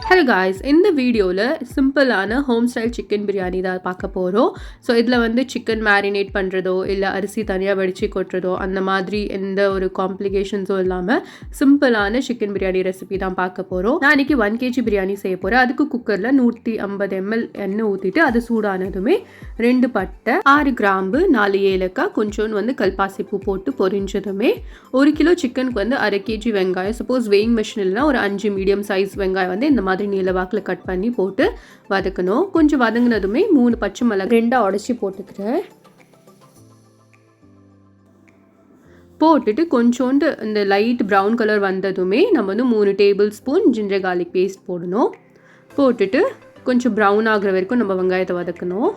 Hello guys, இந்த வீடியோவில் சிம்பிளான ஹோம் ஸ்டைல் சிக்கன் பிரியாணி தான் பார்க்க போகிறோம். ஸோ இதில் வந்து சிக்கன் மேரினேட் பண்ணுறதோ இல்லை அரிசி தனியாக வடித்து கொட்டுறதோ அந்த மாதிரி எந்த ஒரு காம்ப்ளிகேஷன்ஸும் இல்லாமல் சிம்பிளான சிக்கன் பிரியாணி ரெசிபி தான் பார்க்க போகிறோம். நான் இன்றைக்கி 1 kg பிரியாணி செய்ய போகிறேன். அதுக்கு குக்கரில் 150 ml எண்ணெய் ஊற்றிட்டு அது சூடானதுமே 2 பட்டை, 6 கிராம்பு, 4 ஏலக்காய், கொஞ்சோண்டு வந்து கல்பாசிப்பூ போட்டு பொரிஞ்சதுமே 1 கிலோ சிக்கனுக்கு வந்து 1/2 kg வெங்காயம், சப்போஸ் வெயிங் மிஷின் இல்லைனா ஒரு 5 மீடியம் சைஸ் வெங்காயம் வந்து இந்த மாதிரி நீளவாக்கில் கட் பண்ணி போட்டு வதக்கணும். கொஞ்சம் வதங்கினதுமே 3 பச்சை மிளகாய் 2 உடச்சி போட்டுக்கிறேன். போட்டுட்டு கொஞ்சோண்டு இந்த லைட் ப்ரௌன் கலர் வந்ததுமே நம்ம வந்து 3 tablespoon ginger garlic paste போடணும். போட்டுட்டு கொஞ்சம் ப்ரௌன் ஆகிற வரைக்கும் நம்ம வெங்காயத்தை வதக்கணும்.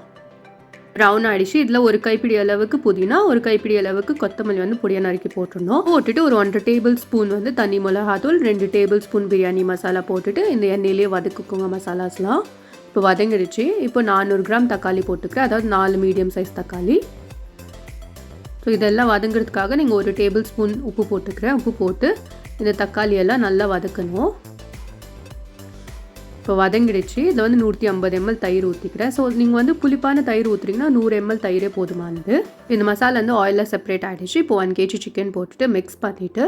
ப்ரௌன் ஆகிடுச்சு. இதில் ஒரு கைப்பிடி அளவுக்கு புதினா, ஒரு கைப்பிடி அளவுக்கு கொத்தமல்லி வந்து பொடியாக நறுக்கி போட்டுடணும். போட்டுட்டு ஒரு 1 டேபிள் ஸ்பூன் வந்து தனி மிளகாத்தூள், 2 டேபிள் ஸ்பூன் பிரியாணி மசாலா போட்டுட்டு இந்த எண்ணெயிலே வதக்குக்குங்க மசாலாஸ்லாம். இப்போ வதங்கிடுச்சு. இப்போ 400 கிராம் தக்காளி போட்டுக்கிறேன், அதாவது 4 மீடியம் சைஸ் தக்காளி. ஸோ இதெல்லாம் வதங்கிறதுக்காக நீங்கள் 1 டேபிள் ஸ்பூன் உப்பு போட்டுக்கிறேன். உப்பு போட்டு இந்த தக்காளியெல்லாம் நல்லா வதக்கணும். இப்போ வதங்கிடுச்சு. இதில் வந்து 150 ml தயிர் ஊற்றிக்கிறேன். ஸோ நீங்கள் வந்து புளிப்பான தயிர் ஊற்றுறீங்கன்னா 100 ml தயிரே போதுமானது. இந்த மசாலா வந்து ஆயிலில் செப்பரேட் ஆகிடுச்சு. இப்போ 1 kg சிக்கன் போட்டுட்டு மிக்ஸ் பண்ணிவிட்டு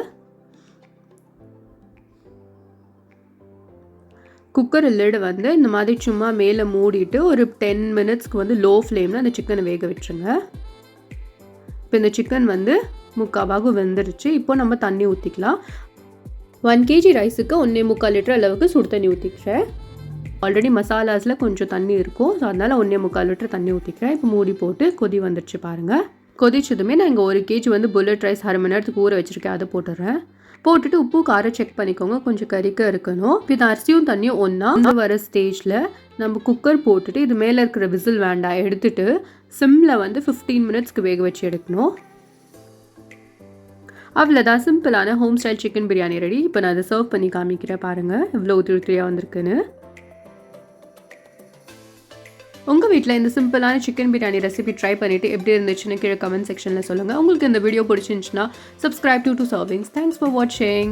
குக்கர் லிட் வந்து இந்த மாதிரி சும்மா மேலே மூடிட்டு ஒரு 10 மினிட்ஸ்க்கு வந்து லோ ஃப்ளேமில் அந்த சிக்கனை வேக விட்டுருங்க. இப்போ இந்த சிக்கன் வந்து முக்காவாக வெந்துருச்சு. இப்போ நம்ம தண்ணி ஊற்றிக்கலாம். 1 kg ரைஸுக்கு 1.25 லிட்டர் அளவுக்கு சுடு தண்ணி ஊற்றிக்கிறேன். ஆல்ரெடி மசாலாஸில் கொஞ்சம் தண்ணி இருக்கும், ஸோ அதனால் 1.25 லிட்டர் தண்ணி ஊற்றிக்கிறேன். இப்போ மூடி போட்டு கொதி வந்துடுச்சு பாருங்கள். கொதிச்சதுமே நான் இங்கே 1 kg வந்து புல்லட் ரைஸ் 1/2 மணி நேரத்துக்கு ஊற வச்சுருக்கேன், அதை போட்டுடுறேன். போட்டுட்டு உப்பு காரம் செக் பண்ணிக்கோங்க, கொஞ்சம் கறிக்க இருக்கணும். இப்போ இந்த அரிசியும் தண்ணியும் ஒன்றா வர ஸ்டேஜில் நம்ம குக்கர் போட்டுட்டு இது மேலே இருக்கிற விசில் வேண்டாம் எடுத்துட்டு சிம்மில் வந்து 15 மினிட்ஸ்க்கு வேக வச்சு எடுக்கணும். அவ்வளோதான், சிம்பிளான home style chicken biryani ready. இப்போ நான் அதை சர்வ் பண்ணி காமிக்கிறேன் பாருங்கள் எவ்வளோ உதிரியாக வந்திருக்குன்னு. உங்கள் வீட்டில் இந்த சிம்பிளான சிக்கன் பிரியாணி ரெசிபி ட்ரை பண்ணிவிட்டு எப்படி இருந்துச்சுன்னு கீழே கமெண்ட் செக்ஷனில் சொல்லுங்கள். உங்களுக்கு இந்த வீடியோ பிடிச்சிருந்துச்சுன்னா subscribe to Servings. Thanks for watching.